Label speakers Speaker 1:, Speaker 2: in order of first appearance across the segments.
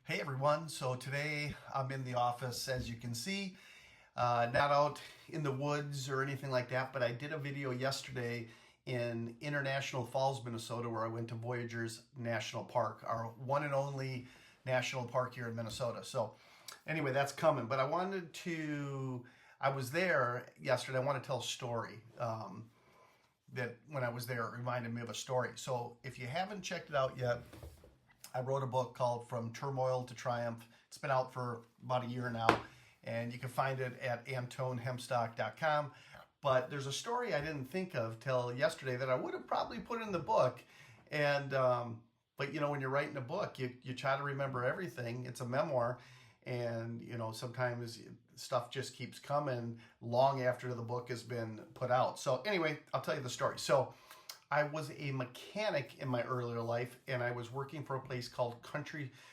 Speaker 1: Hey everyone, so today I'm in the office as you can see, not out in the woods or anything like that, but I did a video yesterday in International Falls, Minnesota, where I went to Voyageurs National Park, our one and only national park here in Minnesota. So anyway, that's coming, but I was there yesterday, I want to tell a story. That when I was there, it reminded me of a story. So if you haven't checked it out yet, I wrote a book called From Turmoil to Triumph. It's been out for about a year now, and you can find it at AntoneHempstock.com. But there's a story I didn't think of till yesterday that I would have probably put in the book. And but you know, when you're writing a book, you try to remember everything. It's a memoir, and you know, sometimes stuff just keeps coming long after the book has been put out. So anyway, I'll tell you the story. So I was a mechanic in my earlier life, and I was working for a place called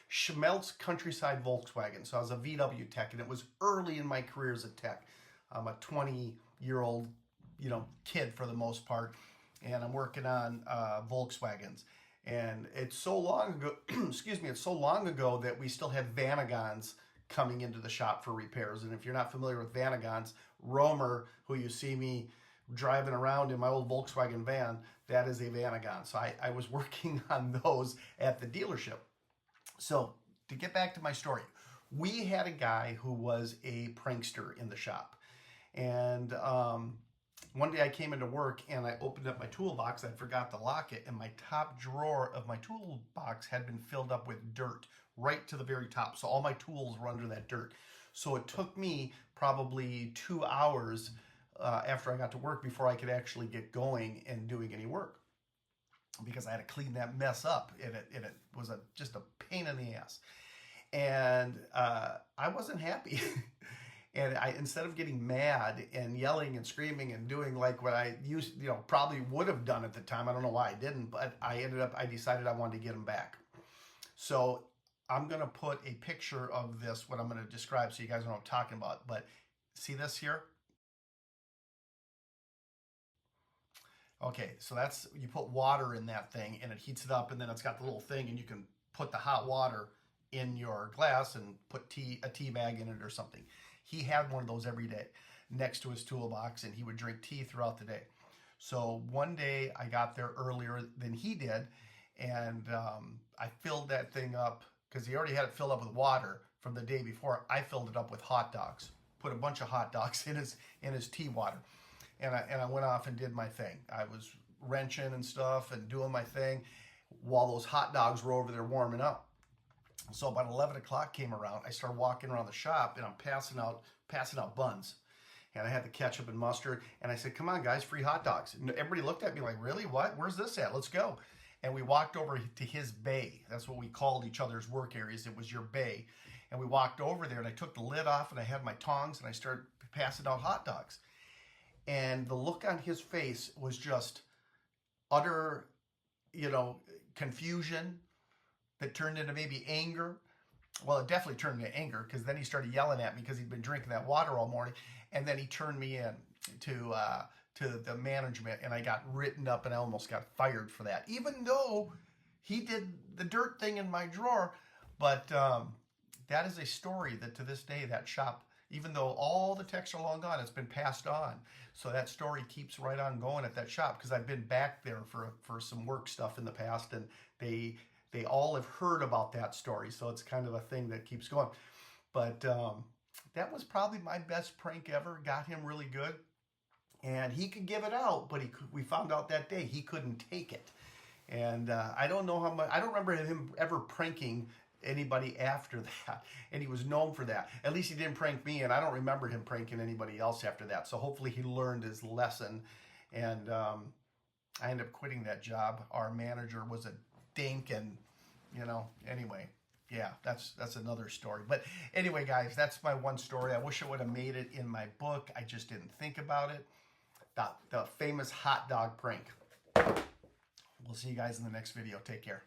Speaker 1: Schmelz Countryside Volkswagen. So I was a VW tech, and it was early in my career as a tech. I'm a 20-year-old, kid for the most part, and I'm working on Volkswagens. And it's so long ago, excuse me, it's so long ago that we still had Vanagons coming into the shop for repairs. And if you're not familiar with Vanagons, Romer, who you see me driving around in my old Volkswagen van, that is a Vanagon. So I was working on those at the dealership. So to get back to my story, we had a guy who was a prankster in the shop. And one day I came into work and I opened up my toolbox. I forgot to lock it, and my top drawer of my toolbox had been filled up with dirt right to the very top. So all my tools were under that dirt. So it took me probably 2 hours after I got to work before I could actually get going and doing any work, because I had to clean that mess up, and it was just a pain in the ass. And I wasn't happy. And instead of getting mad and yelling and screaming and doing like what I probably would have done at the time, I don't know why I didn't, but I decided I wanted to get him back. So I'm going to put a picture of this, what I'm going to describe, so you guys know what I'm talking about. But see this here? Okay, so you put water in that thing and it heats it up, and then it's got the little thing, and you can put the hot water in your glass and put a tea bag in it or something. He had one of those every day next to his toolbox, and he would drink tea throughout the day. So one day I got there earlier than he did, and I filled that thing up because he already had it filled up with water from the day before. I filled it up with hot dogs, put a bunch of hot dogs in his tea water. And I went off and did my thing. I was wrenching and stuff and doing my thing while those hot dogs were over there warming up. So about 11 o'clock came around. I started walking around the shop, and I'm passing out buns. And I had the ketchup and mustard. And I said, "Come on, guys, free hot dogs." And everybody looked at me like, "Really? What? Where's this at? Let's go." And we walked over to his bay. That's what we called each other's work areas. It was your bay. And we walked over there, and I took the lid off, and I had my tongs, and I started passing out hot dogs. And the look on his face was just utter, confusion that turned into maybe anger. Well, it definitely turned into anger, because then he started yelling at me because he'd been drinking that water all morning. And then he turned me in to the management, and I got written up, and I almost got fired for that, even though he did the dirt thing in my drawer. But that is a story that to this day, that shop, even though all the techs are long gone, it's been passed on. So that story keeps right on going at that shop, because I've been back there for some work stuff in the past, and they all have heard about that story. So it's kind of a thing that keeps going. But that was probably my best prank ever. Got him really good. And he could give it out, but we found out that day he couldn't take it. And I don't know how much, I don't remember him ever pranking anybody after that, and he was known for that. At least he didn't prank me, and I don't remember him pranking anybody else after that. So hopefully he learned his lesson. And I ended up quitting that job. Our manager was a dink, and anyway, yeah, that's another story. But anyway, guys, that's my one story. I wish I would have made it in my book. I just didn't think about it. The famous hot dog prank. We'll see you guys in the next video. Take care.